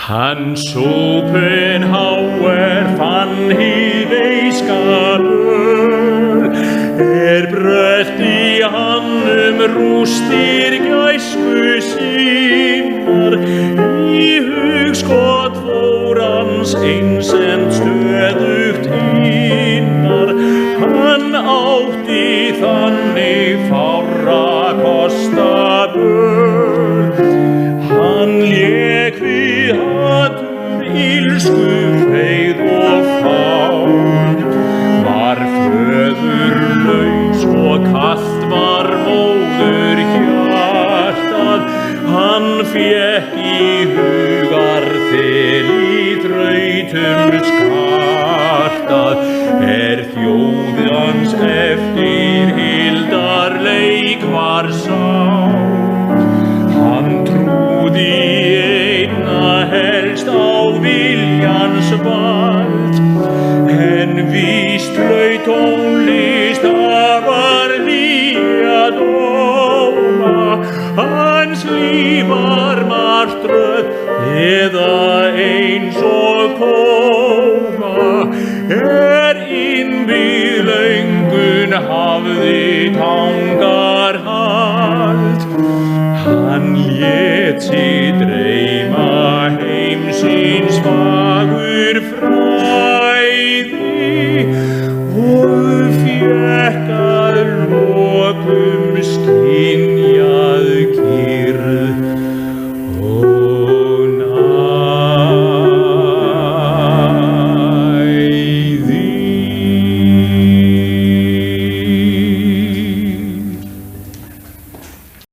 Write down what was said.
Hann Schopenhauer fann hið eiskapur, brölti hann rústir gæsku sinnar. Í hugskot fór hans einsemd stöðugt innar. Hann átti þannig fárra kosta börn. Hann lék við hatur, illsku, feigð og fán. Var föðurlaus og kalt var móður hjartað. Hann fékk í hugar þel í þrautum skartað. Þjóð hans eftir hildarleik var sá. Hann trúði einna helst á viljans vald, en víst hlaut tónlist afar hlýja dóma. Hans líf var martröð eða eins og kóma, innbyggð löngun hafði tangarhald. Hann lét sig dreyma heimsins fagur fræði og fékk